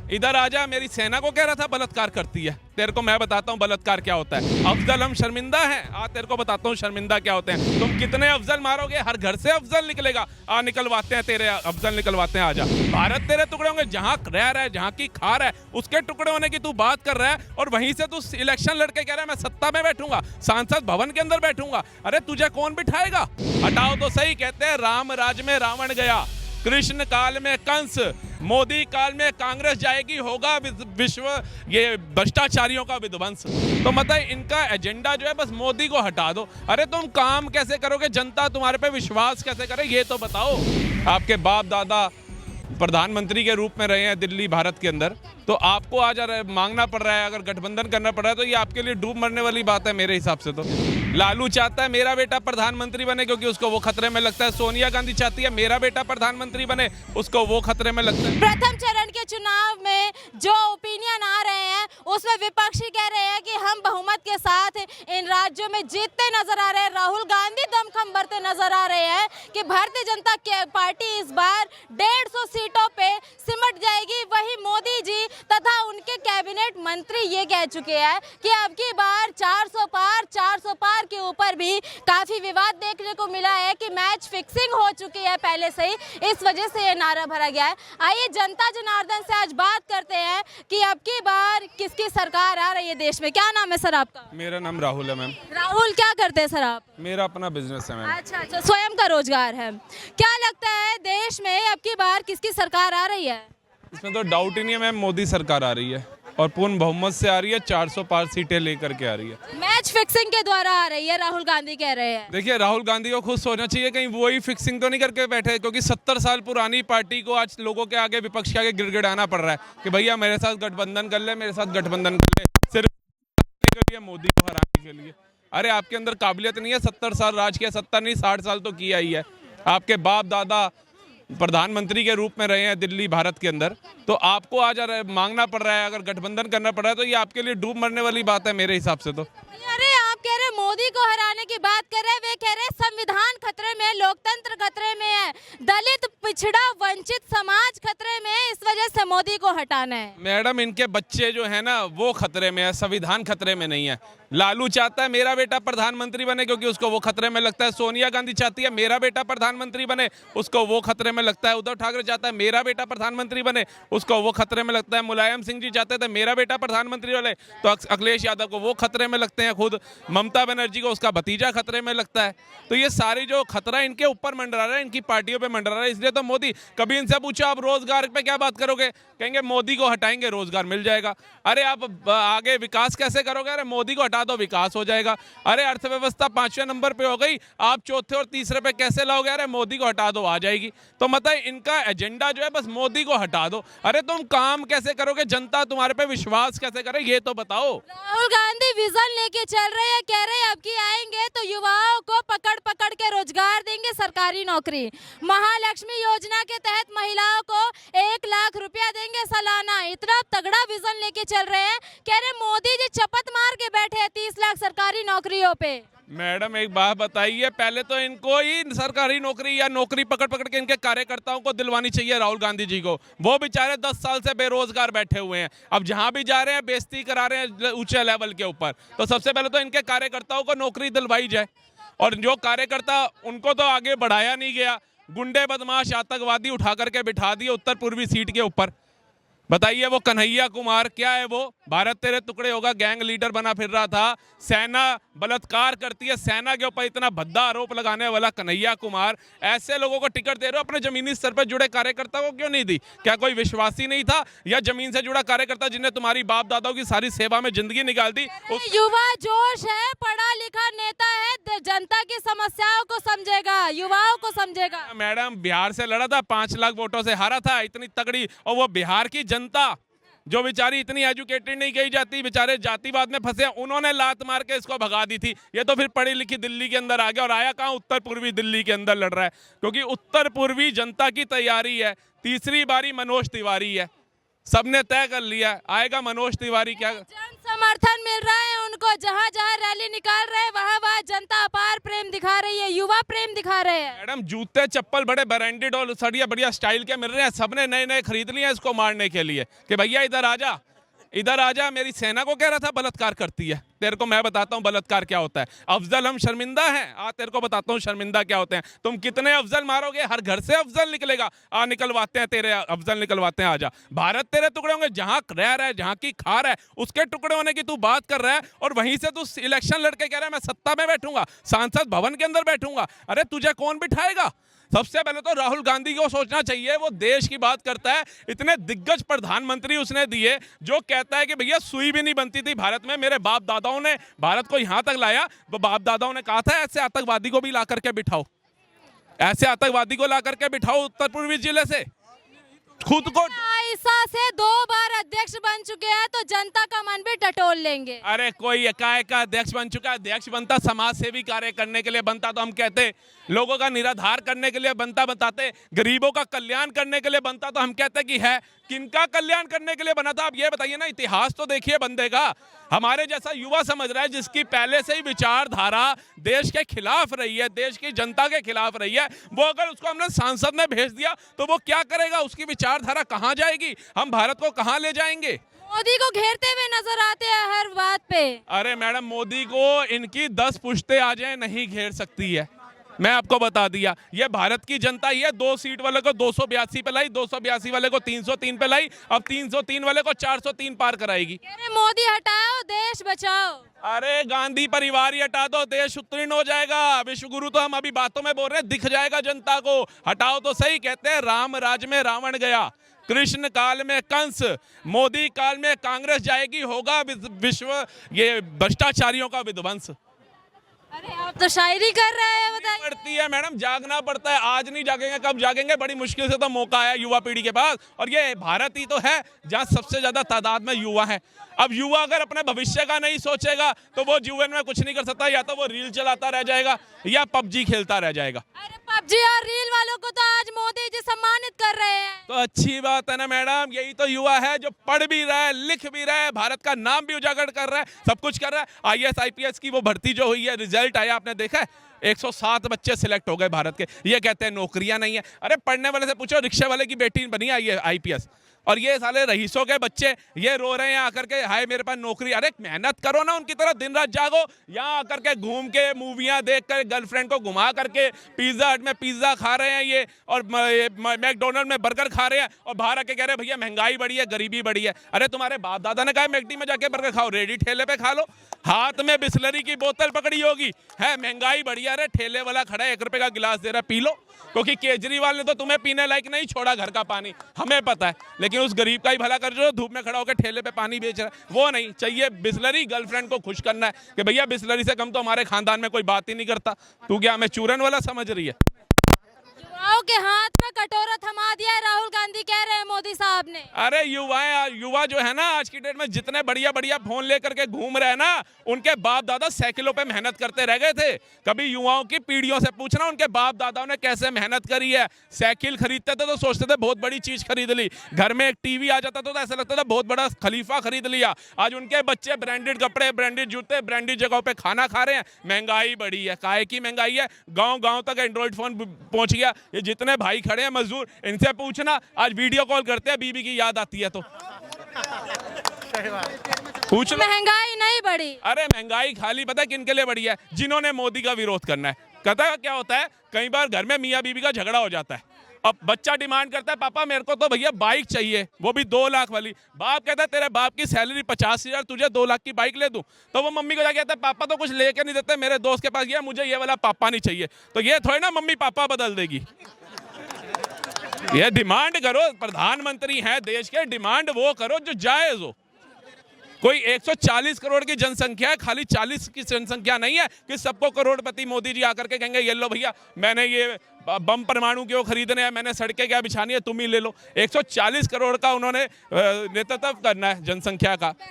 इधर आजा, मेरी सेना को कह रहा था बलात्कार करती है। तेरे को मैं बताता हूँ बलात्कार क्या होता है। अफजल हम शर्मिंदा हैं, आ तेरे को बताता हूँ शर्मिंदा क्या होते हैं। तुम कितने अफजल मारोगे, हर घर से अफजल निकलेगा। आ निकलवाते हैं तेरे अफजल, निकलवाते हैं, आजा। भारत तेरे टुकड़े होंगे, जहाँ रह रहा है, जहाँ की खा रहा है, उसके टुकड़े होने की तू बात कर रहा है, और वहीं से तू इलेक्शन लड़के कह रहा है मैं सत्ता में बैठूंगा, सांसद भवन के अंदर बैठूंगा। अरे तुझे कौन बिठाएगा? हटाओ तो सही। कहते हैं राम राज में रावण गया, कृष्ण काल में कंस, मोदी काल में कांग्रेस जाएगी, होगा विश्व ये भ्रष्टाचारियों का विध्वंस। तो मतलब इनका एजेंडा जो है बस मोदी को हटा दो। अरे तुम काम कैसे करोगे, जनता तुम्हारे पे विश्वास कैसे करे, ये तो बताओ। आपके बाप दादा प्रधानमंत्री के रूप में रहे हैं दिल्ली भारत के अंदर, तो आपको आज मांगना पड़ रहा है, अगर गठबंधन करना पड़ रहा है तो ये आपके लिए डूब मरने वाली बात है मेरे हिसाब से। तो लालू चाहता है मेरा बेटा प्रधानमंत्री बने क्योंकि उसको वो खतरे में लगता है। सोनिया गांधी चाहती है मेरा बेटा प्रधानमंत्री बने, उसको वो खतरे में लगता है। प्रथम चरण के चुनाव में जो ओपिनियन आ रहे हैं उसमें विपक्षी कह रहे हैं कि हम बहुमत के साथ इन राज्यों में जीतते नजर आ रहे हैं। राहुल गांधी दमखम भरते नजर आ रहे हैं कि भारतीय जनता पार्टी इस बार 150 सीटों पे सिमट जाएगी। वही मोदी जी तथा उनके कैबिनेट मंत्री ये कह चुके हैं कि अब की बार 400 पार के ऊपर भी काफी विवाद देखने को मिला है कि मैच फिक्सिंग हो चुकी है पहले से ही, इस वजह से ये नारा भरा गया है। आइए जनता जनार्दन से आज बात करते हैं कि अब की बार किसकी सरकार आ रही है देश में। क्या नाम है सर आपका? मेरा नाम राहुल है मैम। राहुल, क्या करते हैं सर आप? मेरा अपना बिजनेस है मैम। अच्छा, स्वयं का रोजगार है। क्या लगता है देश में अब की बार किसकी सरकार आ रही है? इसमें तो डाउट ही नहीं है मैम, मोदी सरकार आ रही है और पूर्ण बहुमत से आ रही है, 400 पार सीटें लेकर के आ रही है। मैच फिक्सिंग के द्वारा आ रही है, राहुल गांधी कह रहे हैं। देखिए राहुल गांधी को खुद सोचना चाहिए कहीं वो ही फिक्सिंग तो नहीं करके बैठे, क्योंकि 70 साल पुरानी पार्टी को आज लोगों के आगे, विपक्ष के आगे गिड़गिड़ाना पड़ रहा है कि भैया मेरे साथ गठबंधन कर ले, मेरे साथ गठबंधन कर ले, सिर्फ के लिए, मोदी को हराने के लिए। अरे आपके अंदर काबिलियत नहीं है, 70 साल राज किया, 70 नहीं 60 साल तो किया ही है। आपके बाप दादा प्रधानमंत्री के रूप में रहे हैं दिल्ली भारत के अंदर, तो आपको आज मांगना पड़ रहा है, अगर गठबंधन करना पड़ रहा है तो ये आपके लिए डूब मरने वाली बात है मेरे हिसाब से। तो अरे आप कह रहे मोदी को हराने की बात कर रहे हैं, वे कह रहे हैं संविधान खतरे में है, लोकतंत्र खतरे में है, दलित पिछड़ा वंचित समाज खतरे में है, इस वजह से मोदी को हटाना है। मैडम इनके बच्चे जो है ना वो खतरे में है, संविधान खतरे में नहीं है। लालू चाहता है मेरा बेटा प्रधानमंत्री बने क्योंकि उसको वो खतरे में लगता है। सोनिया गांधी चाहती है मेरा बेटा प्रधानमंत्री बने, उसको वो खतरे में लगता है। उद्धव ठाकरे चाहता है मेरा बेटा प्रधानमंत्री बने, उसको वो खतरे में लगता है। मुलायम सिंह जी चाहते थे मेरा बेटा प्रधानमंत्री बने, तो अखिलेश यादव को वो खतरे में लगते हैं। खुद ममता बनर्जी को उसका भतीजा खतरे में लगता है। तो ये सारी जो खतरा इनके ऊपर मंडरा रहा है, इनकी पार्टियों पे मंडरा रहा है। इसलिए तो मोदी, कभी इनसे पूछो आप रोजगार पे क्या बात करोगे, कहेंगे मोदी को हटाएंगे रोजगार मिल जाएगा। अरे आप आगे विकास कैसे करोगे? अरे मोदी को हटा दो विकास हो जाएगा। अरे अर्थव्यवस्था 5वें नंबर पे हो गई, आप चौथे और तीसरे पे कैसे लाओगे? अरे मोदी को हटा दो आ जाएगी। तो मतलब इनका एजेंडा जो है बस मोदी को हटा दो। अरे तुम काम कैसे करोगे, जनता तुम्हारे पे विश्वास कैसे करे, ये तो बताओ। राहुल गांधी विजन लेके चल रहे हैं, कह रहे हैं अब की आएंगे तो युवाओं को पकड़ पकड़ के रोजगार देंगे, सरकारी नौकरी। महालक्ष्मी योजना के तहत महिलाओं को 1 लाख रुपया देंगे सालाना। इतना तगड़ा विजन लेके चल रहे हैं, कह रहे मोदी जी चपत मार के बैठे हैं 30 लाख सरकारी नौकरियों पे। मैडम एक बात बताइए, पहले तो इनको ही सरकारी नौकरी या नौकरी पकड़ पकड़ के इनके कार्यकर्ताओं को दिलवानी चाहिए राहुल गांधी जी को। वो बेचारे 10 साल से बेरोजगार बैठे हुए हैं, अब जहां भी जा रहे हैं बेइज्जती करा रहे हैं ऊंचे लेवल के ऊपर। तो सबसे पहले तो इनके कार्यकर्ताओं को नौकरी दिलवाई जाए, और जो कार्यकर्ता उनको तो आगे बढ़ाया नहीं गया, गुंडे बदमाश आतंकवादी उठा करके बिठा दिए उत्तर पूर्वी सीट के ऊपर। बताइए वो कन्हैया कुमार क्या है, वो भारत तेरे टुकड़े होगा गैंग लीडर बना फिर रहा था। सेना बलात्कार करती है, सेना के ऊपर इतना भद्दा आरोप लगाने वाला कन्हैया कुमार, ऐसे लोगों को टिकट दे रहे हो। अपने जमीनी स्तर पर जुड़े कार्यकर्ता को क्यों नहीं दी? क्या कोई विश्वासी नहीं था, या जमीन से जुड़ा कार्यकर्ता जिन्हें तुम्हारी बाप दादाओं की सारी सेवा में जिंदगी निकाल दी? युवा जोश है, पढ़ा लिखा नेता है, जनता की समस्याओं को समझेगा, युवाओं को समझेगा। मैडम बिहार से लड़ा था, 5 लाख वोटों से हारा था, इतनी तगड़ी। और वो बिहार की जनता जो बेचारी इतनी एजुकेटेड नहीं कही जाती, बेचारे जातिवाद में फंसे, उन्होंने लात मार के इसको भगा दी थी। ये तो फिर पढ़ी लिखी दिल्ली के अंदर आ गया, और आया कहाँ? उत्तर पूर्वी दिल्ली के अंदर लड़ रहा है, क्योंकि उत्तर पूर्वी जनता की तैयारी है। तीसरी बारी मनोज तिवारी है, सबने तय कर लिया आएगा मनोज तिवारी। क्या जन समर्थन मिल रहा है उनको, जहां जहां रैली निकाल रहे हैं वहां वहां जनता अपार प्रेम दिखा दिखा रही है, युवा प्रेम दिखा रहे हैं। मैडम जूते चप्पल बड़े ब्रांडेड और सड़िया बढ़िया स्टाइल के मिल रहे हैं, सबने नए नए खरीद लिए हैं इसको मारने के लिए कि भैया इधर आजा। मेरी सेना को कह रहा था बलात्कार करती है। तेरे को मैं बताता हूँ बलात्कार क्या होता है। अफजल हम शर्मिंदा हैं, तेरे को बताता हूँ शर्मिंदा क्या होते हैं। तुम कितने अफजल मारोगे, हर घर से अफजल निकलेगा। निकलवाते हैं तेरे अफजल, निकलवाते हैं। आजा, भारत तेरे टुकड़े होंगे। जहां रह रहा है, जहां की खा रहा है, उसके टुकड़े होने की तू बात कर रहा है, और वहीं से तू इलेक्शन लड़के कह रहा है मैं सत्ता में बैठूंगा, सांसद भवन के अंदर बैठूंगा। अरे तुझे कौन बिठाएगा? सबसे पहले तो राहुल गांधी को सोचना चाहिए, वो देश की बात करता है। इतने दिग्गज प्रधानमंत्री उसने दिए, जो कहता है कि भैया सुई भी नहीं बनती थी भारत में, मेरे बाप दादाओं ने भारत को यहां तक लाया। वो बाप दादाओं ने कहा था ऐसे आतंकवादी को भी ला करके बिठाओ, ऐसे आतंकवादी को ला करके बिठाओ उत्तर पूर्वी जिले से। खुद को ऐसा से 2 बार अध्यक्ष बन चुके हैं, तो जनता का मन भी टटोल लेंगे। अरे कोई एकाएक का अध्यक्ष बन चुका है। अध्यक्ष बनता समाज सेवी कार्य करने के लिए बनता, तो हम कहते लोगों का निराधार करने के लिए बनता, बताते गरीबों का कल्याण करने के लिए बनता, तो हम कहते कि है किनका कल्याण करने के लिए बना था। आप ये बताइए ना, इतिहास तो देखिए बंदे का। हमारे जैसा युवा समझ रहा है, जिसकी पहले से ही विचारधारा देश के खिलाफ रही है, देश की जनता के खिलाफ रही है, वो अगर उसको हमने सांसद में भेज दिया तो वो क्या करेगा? उसकी विचारधारा कहाँ जाएगी? हम भारत को कहाँ ले जाएंगे? मोदी को घेरते हुए नजर आते हैं हर बात पे। अरे मैडम, मोदी को इनकी 10 पुश्तें आ जाए नहीं घेर सकती है। मैं आपको बता दिया, ये भारत की जनता ही है। 2 सीट वाले को 282 पे लाई, 282 वाले को 303 पे लाई, अब 303 वाले को 403 पार कराएगी। अरे मोदी हटाओ, देश बचाओ। अरे गांधी परिवार ही हटा दो, देश उत्तीर्ण हो जाएगा। विश्व गुरु तो हम अभी बातों में बोल रहे हैं, दिख जाएगा जनता को। हटाओ तो सही। कहते हैं राम राज में रावण गया, कृष्ण काल में कंस, मोदी काल में कांग्रेस जाएगी, होगा विश्व ये भ्रष्टाचारियों का विध्वंस। अरे आप तो शायरी कर रहे हैं, बताइए। पड़ती है मैडम, जागना पड़ता है। आज नहीं जागेंगे कब जागेंगे? बड़ी मुश्किल से तो मौका आया युवा पीढ़ी के पास, और ये भारत ही तो है जहां सबसे ज्यादा तादाद में युवा है। अब युवा अगर अपने भविष्य का नहीं सोचेगा तो वो जीवन में कुछ नहीं कर सकता। या तो वो रील चलाता रह जाएगा या पबजी खेलता रह जाएगा। अरे पबजी और रील वालों को तो आज मोदी जी सम्मानित कर रहे हैं। तो अच्छी बात है ना मैडम, यही तो युवा है जो पढ़ भी रहा है, लिख भी रहा है, भारत का नाम भी उजागर कर रहा है, सब कुछ कर रहा है। IAS IPS की वो भर्ती जो हुई है, रिजल्ट आया, आपने देखा है? 107 बच्चे सिलेक्ट हो गए भारत के। ये कहते हैं नौकरियां नहीं है। अरे पढ़ने वाले से पूछो, रिक्शा वाले की बेटी बनी है IPS, और ये साले रईसों के बच्चे ये रो रहे हैं आकर के, हाय मेरे पास नौकरी। अरे मेहनत करो ना उनकी तरह, दिन रात जागो। यहाँ आकर के घूम के मूवियाँ देख कर, गर्लफ्रेंड को घुमा करके पिज्जा हट में पिज्जा खा रहे हैं ये, और मैकडोनल्ड में बर्गर खा रहे हैं, और बाहर आके कह रहे हैं भैया महंगाई बढ़ी है, गरीबी बढ़ी है। अरे तुम्हारे बाप दादा ने कहा मैकडी में जाके बर्गर खाओ, रेडी ठेले पे खा लो। हाथ में बिस्लरी की बोतल पकड़ी होगी, है महंगाई बढ़ी है। अरे ठेले वाला खड़ा है, 1 रुपए का गिलास दे रहा है, पी लो। क्योंकि केजरीवाल ने तो तुम्हें पीने लायक नहीं छोड़ा घर का पानी, हमें पता है। लेकिन उस गरीब का ही भला कर जो धूप में खड़ा होकर ठेले पे पानी बेच रहा है, वो नहीं चाहिए। बिस्लरी गर्लफ्रेंड को खुश करना है कि भैया बिस्लरी से कम तो हमारे खानदान में कोई बात ही नहीं करता, तू क्या हमें चूरन वाला समझ रही है? युवाओं के हाथ में कटोरा थमा दिया है राहुल गांधी, कह रहे हैं मोदी साहब ने। अरे युवा जो है ना आज की डेट में, जितने बढ़िया बढ़िया फोन लेकर के घूम रहे हैं ना, उनके बाप दादा साइकिलों पे मेहनत करते रह गए थे। कभी युवाओं की पीढ़ियों से पूछना उनके बाप दादाओं ने कैसे मेहनत करी है। साइकिल खरीदते थे तो सोचते थे बहुत बड़ी चीज खरीद ली, घर में एक टीवी आ जाता था तो ऐसा लगता था बहुत बड़ा खलीफा खरीद लिया। आज उनके बच्चे ब्रांडेड कपड़े, ब्रांडेड जूते, ब्रांडेड जगहों पे खाना खा रहे हैं। महंगाई बढ़ी है, काहे की महंगाई है? गाँव गाँव तक एंड्रॉइड फोन पहुंच गया। ये जितने भाई खड़े हैं मजदूर, इनसे पूछना, आज वीडियो कॉल करते हैं, बीबी की याद आती है तो पूछ लो। महंगाई नहीं बढ़ी। अरे महंगाई खाली पता है किनके लिए बढ़ी है? जिन्होंने मोदी का विरोध करना है। कहता क्या होता है, कई बार घर में मियाँ बीबी का झगड़ा हो जाता है। अब बच्चा डिमांड करता है पापा मेरे को तो भैया बाइक चाहिए, वो भी 2 लाख वाली। बाप कहता है तेरे बाप की सैलरी 50,000, तुझे 2 लाख की बाइक ले दूं। तो वो मम्मी को जाके कहता है पापा तो कुछ लेके नहीं देते, मेरे दोस्त के पास गया, मुझे ये वाला पापा नहीं चाहिए। तो ये थोड़ी ना मम्मी पापा बदल देगी। ये डिमांड करो, प्रधानमंत्री हैं देश के, डिमांड वो करो जो जायज हो। कोई 140 करोड़ की जनसंख्या है, खाली 40 की जनसंख्या नहीं है कि सबको करोड़पति मोदी जी आकर के कहेंगे ये लो भैया मैंने ये बम परमाणु क्यों खरीदने हैं, मैंने सड़कें क्या बिछानी है, तुम ही ले लो। 140 करोड़ का उन्होंने नेतृत्व करना है जनसंख्या का।